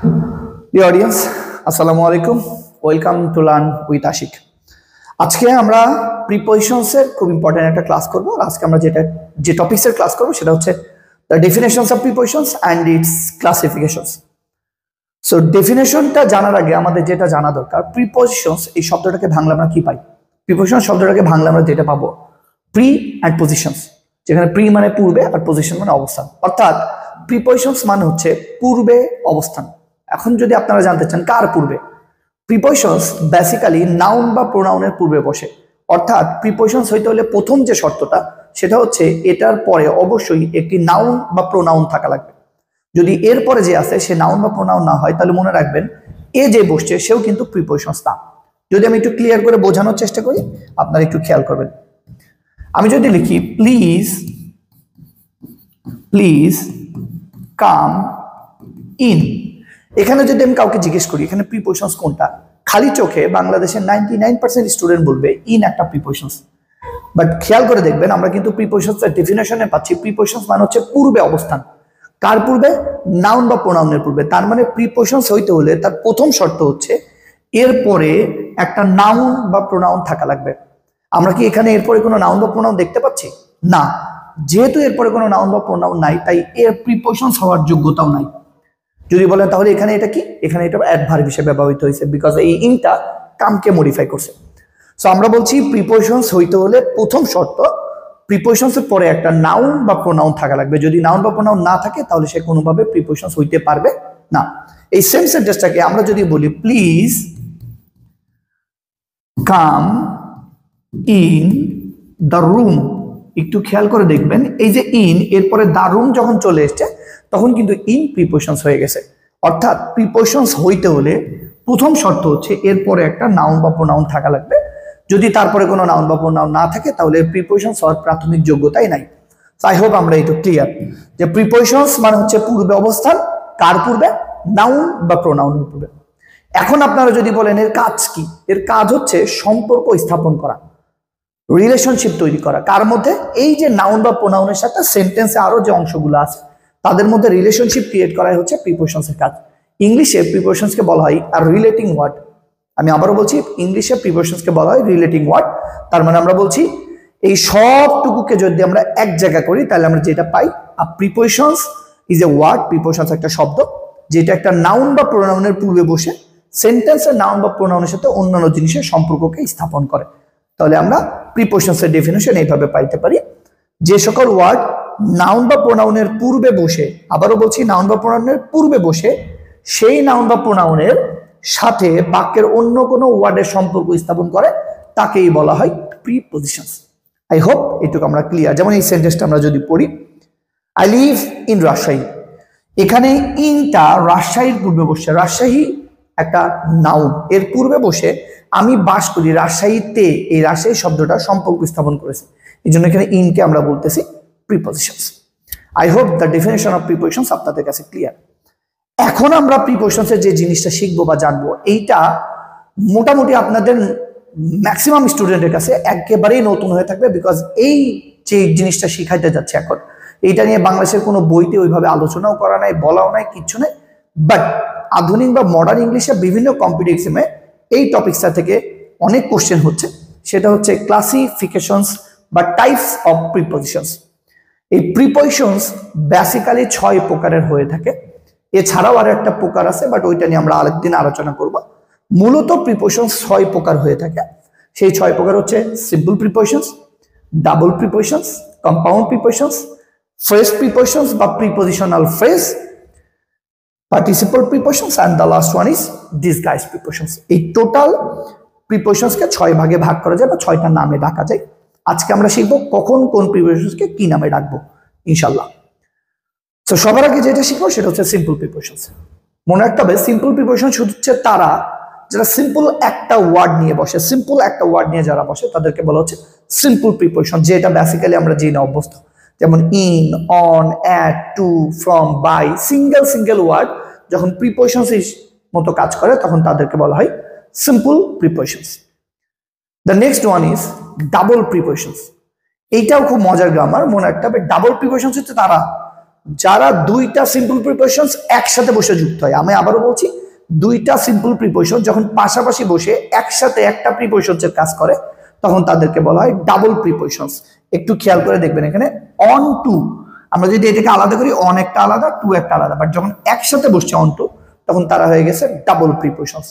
Dear audience, আসসালামু আলাইকুম। Welcome to learn with Ashik. আজকে আমরা প্রিপজিশনস এর খুব ইম্পর্টেন্ট একটা ক্লাস করব। আজকে আমরা যে টপিকস এর ক্লাস করব সেটা হচ্ছে the definitions of prepositions and its classifications. So ডেফিনেশনটা জানার আগে আমাদের যেটা জানা দরকার, প্রিপজিশনস এই শব্দটাকে ভাঙলে আমরা কি পাই? প্রিপজিশন শব্দটাকে ভাঙলে আমরা যেটা পাবো প্রি অ্যান্ড পজিশনস, যেখানে প্রি মানে পূর্বে আর পজিশন মানে অবস্থান। অর্থাৎ প্রিপজিশনস মানে হচ্ছে পূর্বে অবস্থান। এখন যদি আপনারা জানতে চান কার পূর্বে, প্রিপজিশনস বেসিক্যালি নাউন বা প্রোনাউনের পূর্বে বসে। অর্থাৎ প্রিপজিশনস হইতে হলে প্রথম যে শর্তটা সেটা হচ্ছে এটার পরে অবশ্যই একটি নাউন বা প্রোনাউন থাকা লাগবে। যদি এর পরে যে আছে সে নাউন বা প্রোনাউন না হয় তাহলে মনে রাখবেন এ যে বসছে সেও কিন্তু প্রিপজিশনস না। যদি আমি একটু ক্লিয়ার করে বোঝানোর চেষ্টা করি, আপনারা একটু খেয়াল করবেন। আমি যদি লিখি প্লিজ প্লিজ কাম ইন, এখানে যদি আমি কাউকে জিজ্ঞেস করি এখানে প্রিপজিশনস কোনটা, খালি চোখে বাংলাদেশের 99% স্টুডেন্ট বলবে ইন একটা প্রিপজিশনস। বাট খেয়াল করে দেখবেন আমরা কিন্তু প্রিপজিশনস এর ডেফিনেশনে পাচ্ছি প্রিপজিশনস মানে হচ্ছে পূর্বে অবস্থান। কার পূর্বে? নাউন বা প্রোনাউনের পূর্বে। তার মানে প্রিপজিশনস হইতে হলে তার প্রথম শর্ত হচ্ছে এরপরে একটা নাউন বা প্রোনাউন থাকা লাগবে। আমরা কি এখানে এরপরে কোনো নাউন বা প্রোনাউন দেখতে পাচ্ছি? না। যেহেতু এরপরে কোনো নাউন বা প্রোনাউন নাই তাই এর প্রিপজিশনস হওয়ার যোগ্যতাও নাই। যদি বলেন তাহলে এখানে এটা কি, এখানে এটা অ্যাডভার্ব হিসেবে ব্যবহৃত হয়েছে, বিকজ এই ইনটা কামকে মডিফাই করছে। সো আমরা বলছি প্রিপজিশনস হইতে হলে প্রথম শর্ত প্রিপজিশনস এর পরে একটা নাউন বা প্রোনাউন থাকা লাগবে। যদি নাউন বা প্রোনাউন না থাকে তাহলে সে কোনোভাবে প্রিপজিশনস হইতে পারবে না। এই সেম সেন্টেন্সটাকে আমরা যদি বলি please come in the room, একটু খেয়াল করে দেখবেন এই যে ইন এরপরে দ্য রুম যখন চলে এসছে তখন কিন্তু ইন প্রিপজিশনস হয়ে গেছে। অর্থাৎ প্রিপজিশনস হইতে হলে প্রথম শর্ত হচ্ছে এরপরে একটা নাউন বা প্রোনাউন থাকা লাগবে। যদি তারপরে কোনো নাউন বা প্রোনাউন না থাকে তাহলে প্রিপজিশনস হওয়ার প্রাথমিক যোগ্যতাই নাই। আই হোপ আমরা একটু ক্লিয়ার যে প্রিপজিশনস মানে হচ্ছে পূর্বে অবস্থান। কার পূর্বে? নাউন বা প্রোনাউনের পূর্বে। এখন আপনারা যদি বলেন এর কাজ কি, এর কাজ হচ্ছে সম্পর্ক স্থাপন করা, রিলেশনশিপ তৈরি করা। কার মধ্যে? এই যে নাউন বা প্রোনাউনের সাথে সেন্টেন্সে আরো যে অংশগুলো আছে তাদের মধ্যে রিলেশনশিপ ক্রিয়েট করাই হচ্ছে প্রিপজিশনসের কাজ। ইংলিশে প্রিপজিশনসকে বলা হয় আর রিলেটিং ওয়ার্ড। আমি আবারও বলছি, ইংলিশে প্রিপজিশনসকে বলা হয় রিলেটিং ওয়ার্ড। তার মানে আমরা বলছি এই সবটুকুকে যদি আমরা এক জায়গা করি তাহলে আমরা যেটা পাই, a prepositions is a word. Prepositions একটা শব্দ যেটা একটা নাউন বা প্রোনাউনের পূর্বে বসে সেন্টেন্সের নাউন বা প্রোনাউনের সাথে অন্যান্য জিনিসের সম্পর্ককে স্থাপন করে। তাহলে আমরা প্রিপজিশনসের ডেফিনিশন এইভাবে পাইতে পারি, যে সকল ওয়ার্ড নাউন বা প্রোনাউনের পূর্বে বসে, আবারও বলছি নাউন বা প্রোনাউনের পূর্বে বসে সেই নাউন বা প্রোনাউনের সাথে বাক্যের অন্য কোনো ওয়ার্ডের সম্পর্ক স্থাপন করে তাকেই বলা হয় প্রিপজিশনস। আই হোপ এটুকু আমরা ক্লিয়ার। যেমন এই সেন্টেন্সটা আমরা যদি পড়ি, আই লিভ ইন রাজশাহী, এখানে ইনটা রাজশাহীর পূর্বে বসে। রাজশাহী একটা নাউন, এর পূর্বে বসে আমি বাস করি রাজশাহীতে, এই রাজশাহী শব্দটা সম্পর্ক স্থাপন করেছে। এই জন্য এখানে ইনকে আমরা বলতেছি prepositions. I hope the definition of prepositions আপনাদের কাছে ক্লিয়ার। এখন আমরা প্রিপজিশনসের যে জিনিসটা শিখবো বা জানবো এইটা মোটামুটি আপনাদের ম্যাক্সিমাম স্টুডেন্টের কাছে একেবারেই নতুন হয়ে থাকবে, বিকজ এই যে জিনিসটা শিখাইতে যাচ্ছে এখন এইটা নিয়ে বাংলাদেশের কোনো বইতে ওইভাবে আলোচনাও করা নাই, বলাও নাই, কিচ্ছু নেই। বাট আধুনিক বা মডার্ন ইংলিশে বিভিন্ন কম্পিটিটিভ এক্সামে এই টপিকসটা থেকে অনেক কোশ্চেন হচ্ছে। সেটা হচ্ছে ক্লাসিফিকেশনস বা টাইপস অফ প্রিপজিশনস। এই প্রিপজিশনস বেসিক্যালি 6 প্রকারের হয়ে থাকে। এছাড়াও আরো একটা প্রকার আছে, বাট ওইটা নিয়ে আমরা আরেকদিন আলোচনা করব। মূলত প্রিপজিশনস 6 প্রকার হয়ে থাকে। সেই 6 প্রকার হচ্ছে simple prepositions, double prepositions, compound prepositions, phrase prepositions বা prepositional phrase, participle prepositions, and the last one is disguised prepositions. এই টোটাল প্রিপজিশনসকে 6 ভাগে ভাগ করা যায় বা 6টা নামে ডাকা যায়। আজকে আমরা শিখব কখন কোন প্রিপজিশনসকে কি নামে ডাকবো ইনশাআল্লাহ। তো সবার আগে যেটা শিখবো সেটা হচ্ছে সিম্পল প্রিপজিশনস। মনে রাখতে হবে সিম্পল প্রিপজিশন শুধু হচ্ছে তারা যারা সিম্পল একটা ওয়ার্ড নিয়ে বসে, সিম্পল একটা ওয়ার্ড নিয়ে যারা বসে তাদেরকে বলা হচ্ছে সিম্পল প্রিপজিশন, যেটা বেসিক্যালি আমরা জেনে অভ্যস্ত। যেমন in, on, at, to, from, by, single word যখন প্রিপজিশনস মতো কাজ করে তখন তাদেরকে বলা হয় simple prepositions. The next one is double prepositions. এইটাও খুব মজার গ্রামার, মনে রাখতে হবে ডাবল প্রিপজিশনস হচ্ছে তারা যারা দুইটা সিম্পল প্রিপোজিশনস একসাথে বসে যুক্ত হয়, আমি আবারও বলছি, দুইটা সিম্পল প্রিপোজিশন যখন পাশাপাশি বসে একসাথে একটা প্রিপোজিশনসের কাজ করে তখন তাদেরকে বলা হয় ডাবল প্রিপোজিশনস। একটু খেয়াল করে দেখবেন এখানে অন টু, আমরা যদি এটাকে আলাদা করি অন একটা আলাদা, টু একটা আলাদা, বাট যখন একসাথে বসছে অন টু তখন তারা হয়ে গেছে ডাবল প্রিপোজিশনস।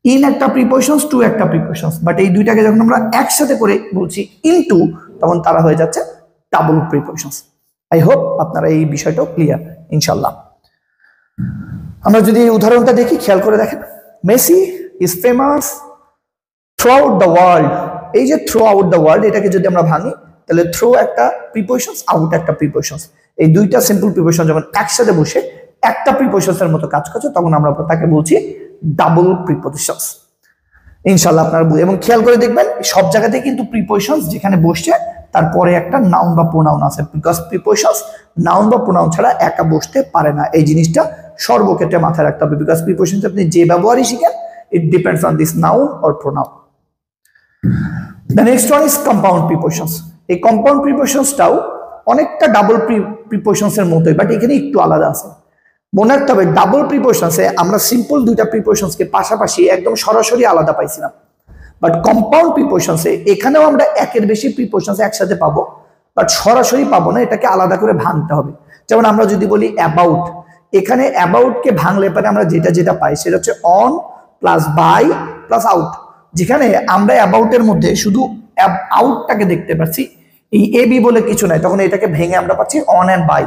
ইন একটা প্রিপোজিশনস, টু একটা প্রিপোজিশনস, বাট এই দুইটাকে যখন আমরা একসাথে করে বলছি ইনটু তখন তারা হয়ে যাচ্ছে ডাবল প্রিপোজিশনস। আই হোপ আপনারা এই বিষয়টাও ক্লিয়ার ইনশাল্লাহ। আমরা যদি এই উদাহরণটা দেখি, খেয়াল করে দেখেন, Messi is famous through out the world. এই যে থ্রু আউট দ্য ওয়ার্ল্ড, এটাকে যদি আমরা ভাঙি তাহলে থ্রু একটা প্রিপোজিশনস, আউট একটা প্রিপোজিশনস, এই দুইটা সিম্পল প্রিপোজিশন যখন একসাথে বসে একটা প্রিপোজিশনসের মতো কাজ করছে তখন আমরা তাকে বলছি ডাবল প্রিপোজিশনস। ইনশাআল্লাহ আপনারা এবং খেয়াল করে দেখবেন সব জায়গাতেই কিন্তু প্রিপোজিশনস যেখানে বসছে তারপরে একটা নাউন বা প্রোনাউন আছে, বিকজ প্রিপোজিশনস নাউন বা প্রোনাউন ছাড়া একা বসতে পারে না। এই জিনিসটা সর্বক্ষেত্রে মাথায় রাখতে হবে, বিকজ প্রিপোজিশনস আপনি যে ব্যবহারই শিখেন, it depends on this noun or pronoun. The next one is compound prepositions. এই compound prepositionsটাও অনেকটা ডাবল প্রিপোজিশনসের মতোই, বাট এখানে একটু আলাদা আছে। মনে রাখতে হবে ডাবল প্রিপোজিশনসে আমরা সিম্পল দুইটা প্রিপোজিশনসকে পাশাপাশি একদম সরাসরি আলাদা পাইছিলাম, বাট কম্পাউন্ড প্রিপোজিশনসে এখানেও আমরা একের বেশি প্রিপোজিশনস একসাথে পাবো, বাট সরাসরি পাবো না, এটাকে আলাদা করে ভাঙতে হবে। যেমন আমরা যদি বলি অ্যাবাউট, এখানে অ্যাবাউটকে ভাঙলে পরে আমরা যেটা যেটা পাই সেটা হচ্ছে on plus by plus out. যেখানে আমরা অ্যাবাউটের মধ্যে শুধু আউটটাকে দেখতে পাচ্ছি, এই এ বি বলে কিছু নাই, তখন এটাকে ভেঙে আমরা পাচ্ছি অন অ্যান্ড বাই।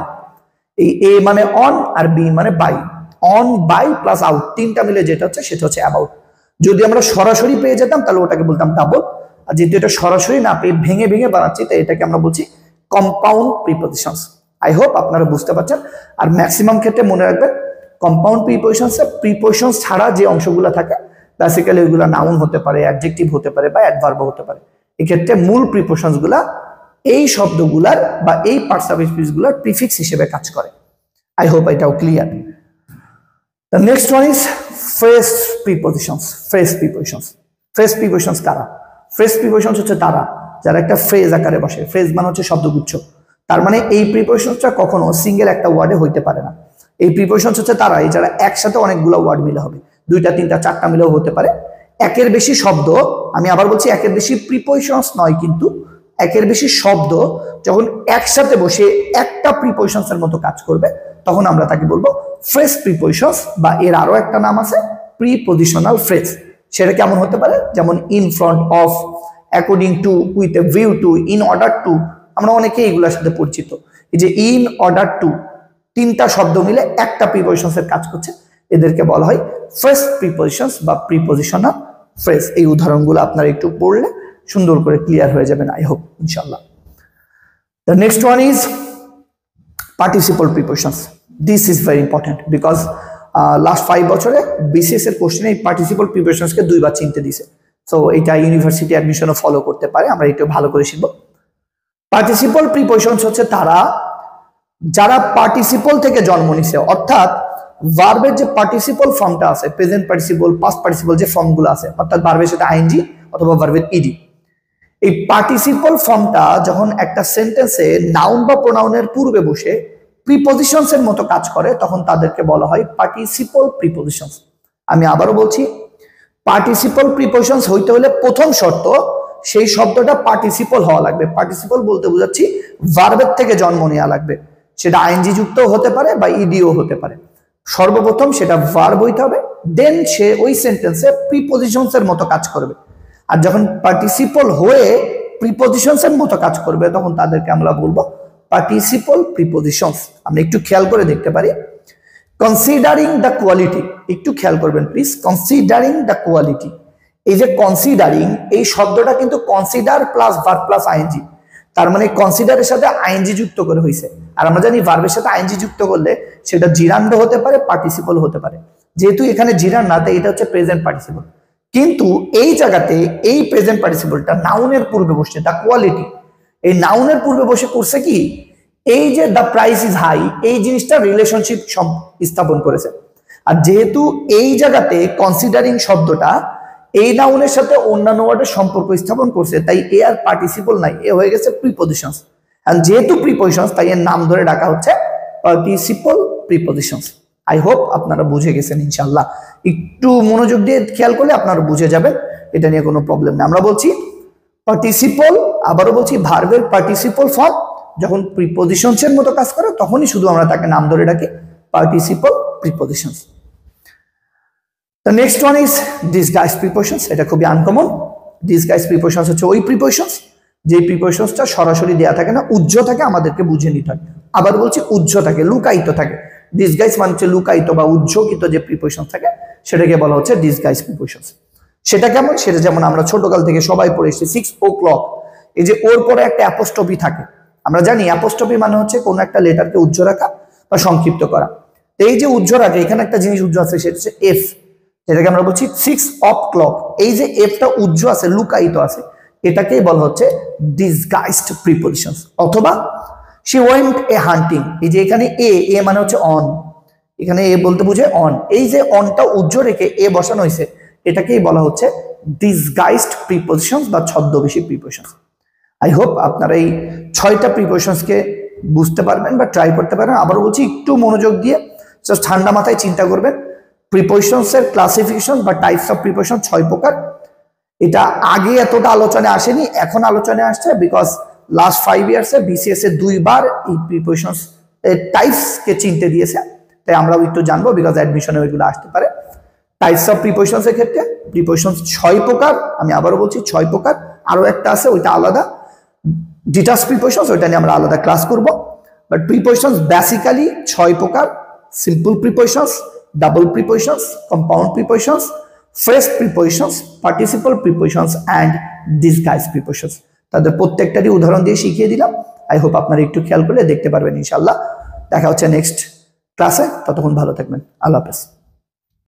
এই এ মানে অন আর বি মানে by, on by plus out তিনটা মিলে যেটা হচ্ছে সেটা হচ্ছে অ্যাবাউট। যদি আমরা সরাসরি পেয়ে যেতাম তাহলে ওটাকে বলতাম ডাবল, আর যেহেতু এটা সরাসরি না পেয়ে ভেঙে ভেঙে বানাচ্ছি তাই এটাকে আমরা বলছি কম্পাউন্ড প্রিপোজিশনস। আই হোপ আপনারা বুঝতে পারছেন। আর ম্যাক্সিমাম ক্ষেত্রে মনে রাখবেন কম্পাউন্ড প্রিপোজিশনসে প্রিপোজিশনস ছাড়া যে অংশগুলো থাকে বেসিক্যালি ওইগুলো নাউন হতে পারে, অ্যাডজেক্টিভ হতে পারে বা অ্যাডভার্ব হতে পারে। এক্ষেত্রে মূল প্রিপোজিশনস গুলা এই শব্দগুলার বা এই পার্টস অফ স্পিচগুলার প্রিফিক্স হিসেবে কাজ করে। আই হোপ এটাও clear. The next one is phrase prepositions. Phrase prepositions, phrase prepositions কারা? ফ্রেজ প্রিপোজিশনস হচ্ছে তারা যারা একটা ফ্রেজ আকারে বসে। ফ্রেজ মানে হচ্ছে শব্দগুচ্ছ, তার মানে এই প্রিপোজিশনসটা কখনো সিঙ্গেল একটা ওয়ার্ডে হইতে পারে না। এই প্রিপোজিশনস হচ্ছে তারাই যারা একসাথে অনেকগুলো ওয়ার্ড মিলে হবে, দুইটা তিনটা চারটা মিলেও হতে পারে। একের বেশি শব্দ, আমি আবার বলছি একের বেশি প্রিপোজিশনস নয়, কিন্তু একের বেশি শব্দ যখন একসাথে বসে একটা প্রিপোজিশনসের মতো কাজ করবে তখন আমরা তাকে বলবো ফ্রেজ প্রিপোজিশনস, বা এর আরো একটা নাম আছে প্রিপোজিশনাল ফ্রেজ। সেটা কেমন হতে পারে? যেমন in front of, according to, with a view to, in order to. আমরা অনেকে এগুলোর সাথে পরিচিত। এই যে ইন অর্ডার টু, তিনটা শব্দ মিলে একটা প্রিপোজিশনসের কাজ করছে, এদেরকে বলা হয় ফ্রেজ প্রিপোজিশনস বা প্রিপোজিশনাল ফ্রেজ। এই উদাহরণগুলো আপনারা একটু পড়লে সুন্দর করে ক্লিয়ার হয়ে যাবেন, আই হোপ ইনশাআল্লাহ। The next one is participle prepositions. This is very important because last 5 বছরে BCS এর কোশ্চেনে এই পার্টিসিপল প্রিপোজিশনস কে দুইবার চিনতে দিয়েছে। সো এটা ইউনিভার্সিটি অ্যাডমিশনও ফলো করতে পারে, আমরা একটু ভালো করে শিখব। পার্টিসিপল প্রিপোজিশনস হচ্ছে তারা যারা পার্টিসিপল থেকে জন্ম নিছে, অর্থাৎ ভার্বের যে পার্টিসিপল ফর্মটা আছে, প্রেজেন্ট পার্টিসিপল, পাস্ট পার্টিসিপল যে ফর্মগুলো আছে, অর্থাৎ ভার্বের সাথে আইএনজি অথবা ভার্বের ইডি, এই পার্টিসিপল ফর্মটা যখন একটা সেন্টেন্সে নাউন বা প্রোনাউনের পূর্বে বসে প্রিপোজিশনস এর মতো কাজ করে তখন তাদেরকে বলা হয় পার্টিসিপল প্রিপোজিশনস। আমি আবারও বলছি, পার্টিসিপল প্রিপোজিশনস হইতে হলে প্রথম শর্ত সেই শব্দটা পার্টিসিপল হওয়া লাগবে। পার্টিসিপল বলতে বোঝাচ্ছি ভার্বের থেকে জন্ম নেওয়া লাগবে, সেটা আইএনজি যুক্তও হতে পারে বা ইডিও হতে পারে। সর্বপ্রথম সেটা ভার্ব হইতে হবে, দেন সে ওই সেন্টেন্সে প্রিপোজিশনস এর মতো কাজ করবে। আর যখন পার্টিসিপল হয়ে প্রিপোজিশনস এর মতো কাজ করবে তখন তাদেরকে আমরা বলবো পার্টিসিপল প্রিপোজিশনস। আমরা একটু খেয়াল করে দেখতে পারি, কনসিডারিং দ্য কোয়ালিটি, একটু খেয়াল করবেন প্লিজ, কনসিডারিং দ্য কোয়ালিটি। এই যে কনসিডারিং, এই শব্দটা কিন্তু consider plus verb plus ING, তার মানে কনসিডারের সাথে আইএনজি যুক্ত করে হয়েছে। আর আমরা জানি ভার্বের সাথে আইএনজি যুক্ত করলে সেটা জিরান্ড হতে পারে, পার্টিসিপল হতে পারে। যেহেতু এখানে জিরান্ড না, তাই এটা হচ্ছে প্রেজেন্ট পার্টিসিপল। কিন্তু এই জায়গাতে এই প্রেজেন্ট পার্টিসিপলটা নাউনের পূর্বে বসছে, দ্য কোয়ালিটি। এই নাউনের পূর্বে বসে করছে কি, এই যে দ্য প্রাইস ইজ হাই, এই জিনিসটা রিলেশনশিপ স্থাপন করেছে। আর যেহেতু এই জায়গাতে কনসিডারিং শব্দটা এই নাউনের সাথে অন্যান্য ওয়ার্ডের সম্পর্ক স্থাপন করছে, তাই এ আর পার্টিসিপল নাই, এ হয়ে গেছে প্রিপোজিশনস। আর যেহেতু প্রিপোজিশনস তাই এর নাম ধরে ডাকা হচ্ছে পার্টিসিপল প্রিপজিশনস। আই হোপ আপনারা বুঝে গেছেন ইনশাআল্লাহ। একটু মনোযোগ দিয়ে খেয়াল করলে আপনারা বুঝে যাবেন, এটা নিয়ে কোনো প্রবলেম নেই। আমরা বলছি পার্টিসিপল, আবারও বলছি ভার্বের পার্টিসিপল ফর্ম যখন প্রিপজিশনস এর মতো কাজ করে তখনই শুধু আমরা তাকে নাম ধরে ডাকি participle prepositions. The next one is disguised prepositions. এটা খুবই আনকমন। disguised prepositions হচ্ছে ওই প্রিপজিশনস যে প্রিপজিশনসটা সরাসরি দেয়া থাকে না, উজ্জ্ব থাকে, আমাদেরকে বুঝে নিতে হয়। আবার বলছি উজ্জ্ব থাকে, লুকায়িত থাকে। ডিসগাইজ মানে হচ্ছে লুকায়িত বা উজ্জ্বকিত যে প্রিপজিশন থাকে সেটাকে বলা হচ্ছে disguised prepositions। সেটা কেমন? সেটা যেমন আমরা ছোটকাল থেকে সবাই পড়ে এসেছি 6 o'clock, এই যে ওর পরে একটা অ্যাপোস্ট্রফি থাকে। আমরা জানি অ্যাপোস্ট্রফি মানে হচ্ছে কোন একটা লেটারকে উজ্জ্ব রাখা বা সংক্ষিপ্ত করা। এই যে উজ্জ্ব রাখা, এখানে একটা জিনিস উজ্জ্ব আছে, সেটা হচ্ছে এফ, যেটাকে আমরা বলছি 6 o'clock। এই যে এফটা উজ্জ্ব আছে, লুকায়িত আছে, এটাকেই বলা হচ্ছে disguised prepositions। অথবা she went a hunting, এই যে এখানে এ মানে হচ্ছে অন, এখানে এ বলতে বুঝে অন, এই যে অনটা উজ্জ্ব রেখে এ বসানো হয়েছে, এটাকেই বলা হচ্ছে disguised prepositions বা ছদ্মবেশী প্রিপজিশনস। আই হোপ আপনারা এই 6টা প্রিপজিশনসকে বুঝতে পারবেন বা ট্রাই করতে পারবেন। আবার বলছি একটু মনোযোগ দিয়ে জাস্ট ঠান্ডা মাথায় চিন্তা করবেন। প্রিপজিশনস এর ক্লাসিফিকেশন বা টাইপস অফ প্রিপজিশন 6 প্রকার। এটা আগে এতটা আলোচনায় আসেনি, এখন আলোচনায় আসছে, বিকজ লাস্ট 5 ইয়ার্সে বিসিএস এ 2 বার এই প্রিপজিশনস এর টাইপস কে চিনতে দিয়েছে, তাই আমরাও একটু জানবো, বিকজ অ্যাডমিশনে ওইগুলো আসতে পারে। টাইপস অফ প্রিপজিশনস এর ক্ষেত্রে প্রিপজিশনস 6 প্রকার, আমি আবারও বলছি 6 প্রকার। আরো একটা আছে, ওইটা আলাদা, ডিটাচ প্রিপজিশনস, ওইটা নিয়ে আমরা আলাদা ক্লাস করব। বাট প্রিপজিশনস বেসিক্যালি 6 প্রকার: simple prepositions, double prepositions, compound prepositions, phrase prepositions, participle prepositions and disguise prepositions. তাদের প্রত্যেকটারই উদাহরণ দিয়ে শিখিয়ে দিলাম। আই হোপ আপনারা একটু খেয়াল করলে দেখতে পারবেন ইনশাআল্লাহ। দেখা হচ্ছে নেক্সট ক্লাসে, ততক্ষণ ভালো থাকবেন। আল্লাহ হাফেজ।